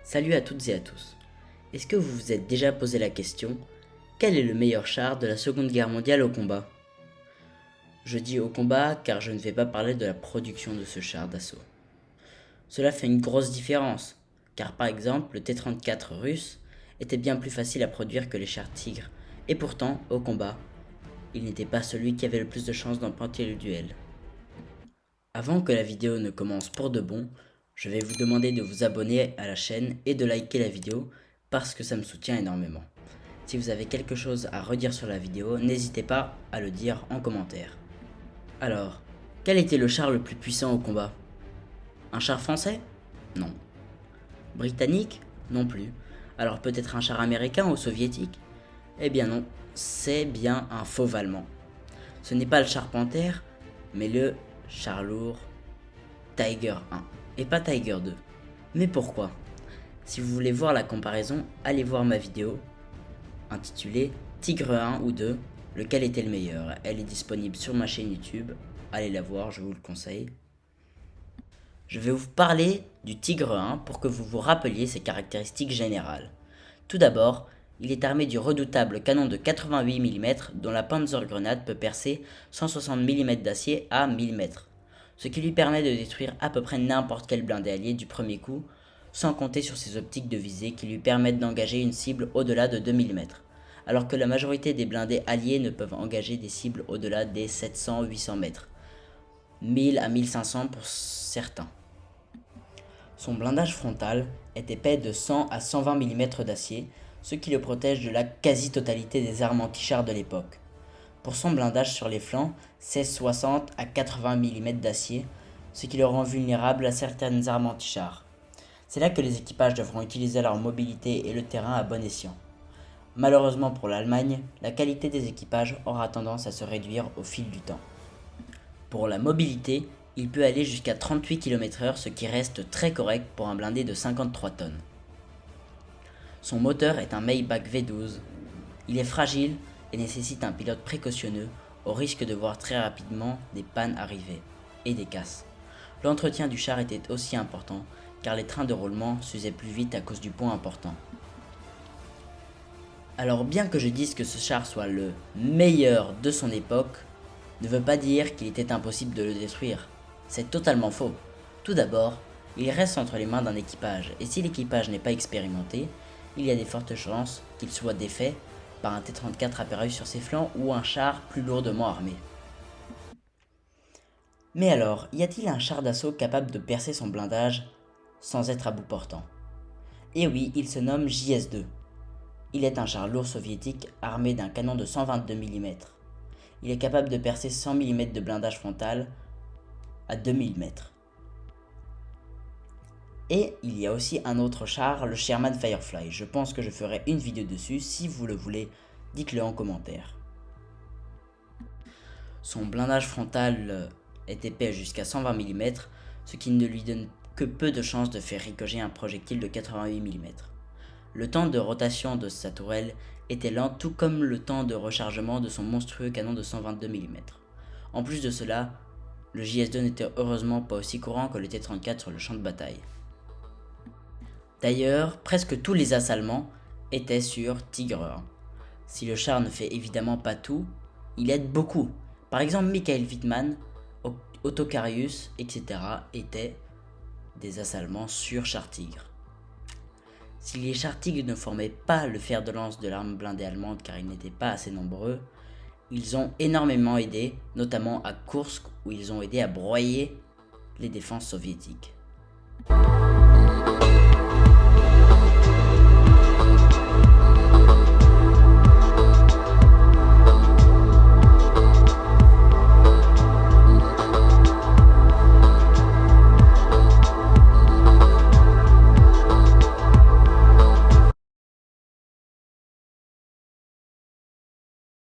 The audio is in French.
Salut à toutes et à tous. Est-ce que vous vous êtes déjà posé la question, quel est le meilleur char de la Seconde Guerre mondiale au combat? Je dis au combat car je ne vais pas parler de la production de ce char d'assaut. Cela fait une grosse différence, car par exemple le T-34 russe était bien plus facile à produire que les chars Tigre, et pourtant, au combat, il n'était pas celui qui avait le plus de chances d'emporter le duel. Avant que la vidéo ne commence pour de bon, je vais vous demander de vous abonner à la chaîne et de liker la vidéo parce que ça me soutient énormément. Si vous avez quelque chose à redire sur la vidéo, n'hésitez pas à le dire en commentaire. Alors, quel était le char le plus puissant au combat? Un char français? Non. Britannique? Non plus. Alors peut-être un char américain ou soviétique? Eh bien non, c'est bien un fauve allemand. Ce n'est pas le char Panther, mais le char lourd Tiger 1 et pas Tiger 2. Mais pourquoi? Si vous voulez voir la comparaison, allez voir ma vidéo intitulée Tigre 1 ou 2, lequel était le meilleur. Elle est disponible sur ma chaîne YouTube, allez la voir, je vous le conseille. Je vais vous parler du Tigre 1 pour que vous vous rappeliez ses caractéristiques générales. Tout d'abord, il est armé du redoutable canon de 88 mm dont la Panzergrenade peut percer 160 mm d'acier à 1000 mètres, ce qui lui permet de détruire à peu près n'importe quel blindé allié du premier coup, sans compter sur ses optiques de visée qui lui permettent d'engager une cible au-delà de 2000 mètres, alors que la majorité des blindés alliés ne peuvent engager des cibles au-delà des 700-800 mètres, 1000 à 1500 pour certains. Son blindage frontal est épais de 100 à 120 mm d'acier, ce qui le protège de la quasi-totalité des armes anti-chars de l'époque. Pour son blindage sur les flancs, c'est 60 à 80 mm d'acier, ce qui le rend vulnérable à certaines armes anti-chars. C'est là que les équipages devront utiliser leur mobilité et le terrain à bon escient. Malheureusement pour l'Allemagne, la qualité des équipages aura tendance à se réduire au fil du temps. Pour la mobilité, il peut aller jusqu'à 38 km/h, ce qui reste très correct pour un blindé de 53 tonnes. Son moteur est un Maybach V12. Il est fragile et nécessite un pilote précautionneux au risque de voir très rapidement des pannes arriver et des casses. L'entretien du char était aussi important car les trains de roulement s'usaient plus vite à cause du poids important. Alors bien que je dise que ce char soit le meilleur de son époque, ne veut pas dire qu'il était impossible de le détruire. C'est totalement faux. Tout d'abord, il reste entre les mains d'un équipage, et si l'équipage n'est pas expérimenté, il y a des fortes chances qu'il soit défait par un T-34 apparu sur ses flancs ou un char plus lourdement armé. Mais alors, y a-t-il un char d'assaut capable de percer son blindage sans être à bout portant? Eh oui, il se nomme JS-2. Il est un char lourd soviétique armé d'un canon de 122 mm. Il est capable de percer 100 mm de blindage frontal à 2000 mètres. Et il y a aussi un autre char, le Sherman Firefly. Je pense que je ferai une vidéo dessus. Si vous le voulez, dites-le en commentaire. Son blindage frontal est épais jusqu'à 120 mm, ce qui ne lui donne que peu de chances de faire ricocher un projectile de 88 mm. Le temps de rotation de sa tourelle était lent, tout comme le temps de rechargement de son monstrueux canon de 122 mm. En plus de cela, le JS-2 n'était heureusement pas aussi courant que le T-34 sur le champ de bataille. D'ailleurs, presque tous les assaillements étaient sur Tigre 1. Si le char ne fait évidemment pas tout, il aide beaucoup. Par exemple, Michael Wittmann, Otto Carius, etc. étaient des assaillements sur char Tigre. Si les chars Tigre ne formaient pas le fer de lance de l'arme blindée allemande car ils n'étaient pas assez nombreux, ils ont énormément aidé, notamment à Kursk où ils ont aidé à broyer les défenses soviétiques.